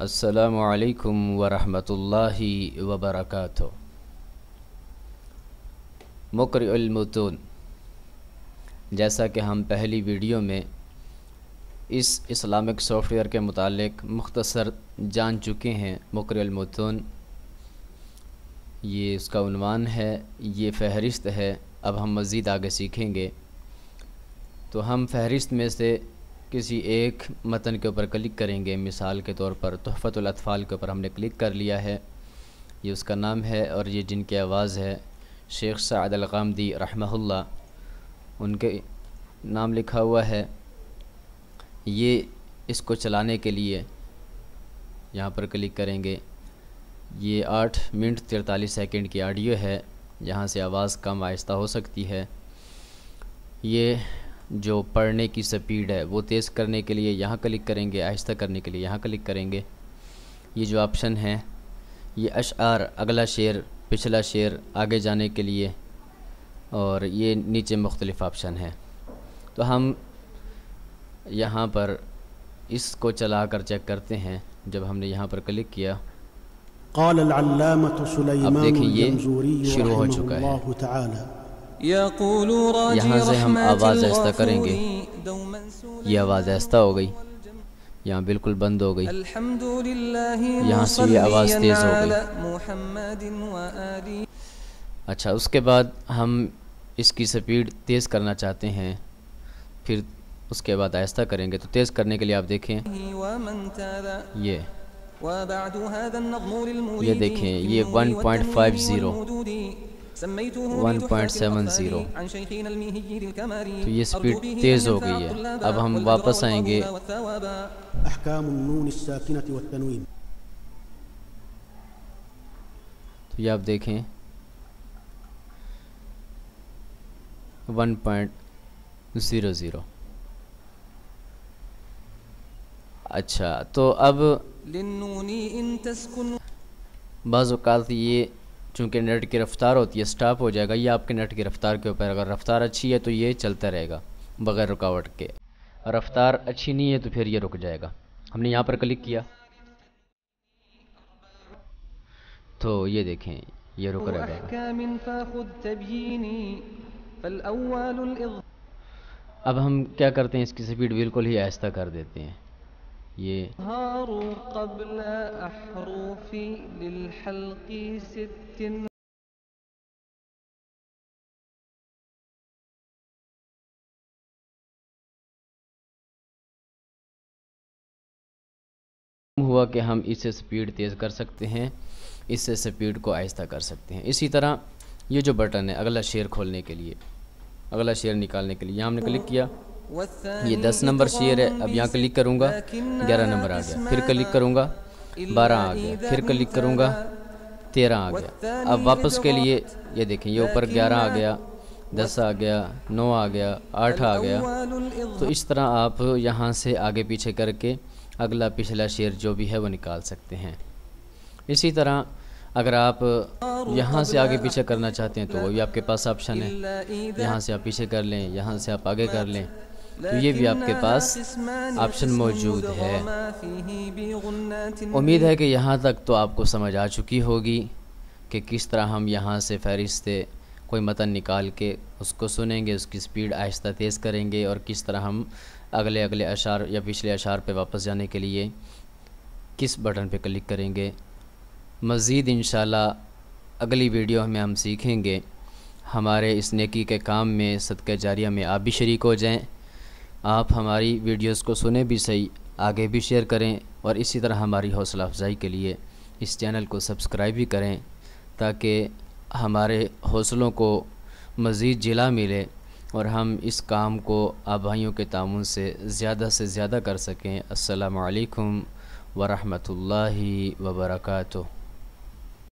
السلام علیکم ورحمۃ اللہ وبرکاتہ۔ مقرئ المتون، جیسا کہ ہم پہلی ویڈیو میں اس اسلامک سافٹ ویئر کے متعلق مختصر جان چکے ہیں۔ مقرئ المتون یہ اس کا عنوان ہے، یہ فہرست ہے۔ اب ہم مزید آگے سیکھیں گے، تو ہم فہرست میں سے کسی ایک متن کے اوپر کلک کریں گے۔ مثال کے طور پر تحفۃ الاطفال کے اوپر ہم نے کلک کر لیا ہے، یہ اس کا نام ہے، اور یہ جن کی آواز ہے شیخ سعد الغامدی رحمہ اللہ، ان کے نام لکھا ہوا ہے۔ یہ اس کو چلانے کے لیے یہاں پر کلک کریں گے۔ یہ 8 منٹ 43 سیکنڈ کی آڈیو ہے، یہاں سے آواز کم آہستہ ہو سکتی ہے۔ یہ جو پڑھنے کی سپیڈ ہے وہ تیز کرنے کے لیے یہاں کلک کریں گے، آہستہ کرنے کے لیے یہاں کلک کریں گے۔ یہ جو آپشن ہے، یہ اشعار، اگلا شعر، پچھلا شعر، آگے جانے کے لیے، اور یہ نیچے مختلف آپشن ہیں۔ تو ہم یہاں پر اس کو چلا کر چیک کرتے ہیں۔ جب ہم نے یہاں پر کلک کیا، قال العلامة سليمان اب دیکھیں یہ الجمزوري شروع ہو رحمه چکا ہے۔ الله تعالى یہاں سے ہم آواز آہستہ کریں گے، یہ آواز آہستہ ہو گئی، یہاں بالکل بند ہو گئی، یہاں سے یہ آواز تیز ہو گئی۔ اچھا، اس کے بعد ہم اس کی سپیڈ تیز کرنا چاہتے ہیں، پھر اس کے بعد آہستہ کریں گے۔ تو تیز کرنے کے لیے آپ دیکھیں، یہ دیکھیں، یہ 1.50 1.70، تو یہ سپیڈ تیز ہو گئی ہے۔ اب ہم واپس آئیں گے، احکام النون الساکنة والتنوین، تو یہ آپ دیکھیں 1.00۔ اچھا، تو اب بعض اوقات یہ چونکہ نیٹ کی رفتار ہوتی ہے، سٹاپ ہو جائے گا۔ یہ آپ کے نیٹ کی رفتار کے اوپر، اگر رفتار اچھی ہے تو یہ چلتا رہے گا بغیر رکاوٹ کے، رفتار اچھی نہیں ہے تو پھر یہ رک جائے گا۔ ہم نے یہاں پر کلک کیا تو یہ دیکھیں یہ رک رہے گا۔ اب ہم کیا کرتے ہیں، اس کی سپیڈ بالکل ہی آہستہ کر دیتے ہیں۔ یہ قبل احرف للحلق 6 ہوا کہ ہم اس سے سپیڈ تیز کر سکتے ہیں، اس سے سپیڈ کو آہستہ کر سکتے ہیں۔ اسی طرح یہ جو بٹن ہے اگلا شعر کھولنے کے لیے، اگلا شعر نکالنے کے لیے، یہاں ہم نے کلک کیا، یہ 10 نمبر شعر ہے۔ اب یہاں کلک کروں گا، 11 نمبر آ گیا، پھر کلک کروں گا، 12 آ گیا، پھر کلک کروں گا، 13 آ گیا۔ اب واپس کے لیے یہ دیکھیں، یہ اوپر 11 آ گیا، 10 آ گیا، 9 آ گیا، 8 آ گیا۔ تو اس طرح آپ یہاں سے آگے پیچھے کر کے اگلا پچھلا شعر جو بھی ہے وہ نکال سکتے ہیں۔ اسی طرح اگر آپ یہاں سے آگے پیچھے کرنا چاہتے ہیں تو وہ بھی آپ کے پاس آپشن ہے، یہاں سے آپ پیچھے کر لیں، یہاں سے آپ آگے کر لیں، تو یہ بھی آپ کے پاس آپشن موجود ہے۔ امید ہے کہ یہاں تک تو آپ کو سمجھ آ چکی ہوگی کہ کس طرح ہم یہاں سے فہرست کوئی متن نکال کے اس کو سنیں گے، اس کی سپیڈ آہستہ تیز کریں گے، اور کس طرح ہم اگلے اشعار یا پچھلے اشعار پہ واپس جانے کے لیے کس بٹن پہ کلک کریں گے۔ مزید انشاءاللہ اگلی ویڈیو میں ہم سیکھیں گے۔ ہمارے اس نیکی کے کام میں، صدقہ جاریہ میں آپ بھی شریک ہو جائیں۔ آپ ہماری ویڈیوز کو سنیں بھی صحیح، آگے بھی شیئر کریں، اور اسی طرح ہماری حوصلہ افزائی کے لیے اس چینل کو سبسکرائب بھی کریں، تاکہ ہمارے حوصلوں کو مزید جلا ملے اور ہم اس کام کو آپ بھائیوں کے تعاون سے زیادہ کر سکیں۔ السلام علیکم ورحمۃ اللہ وبرکاتہ۔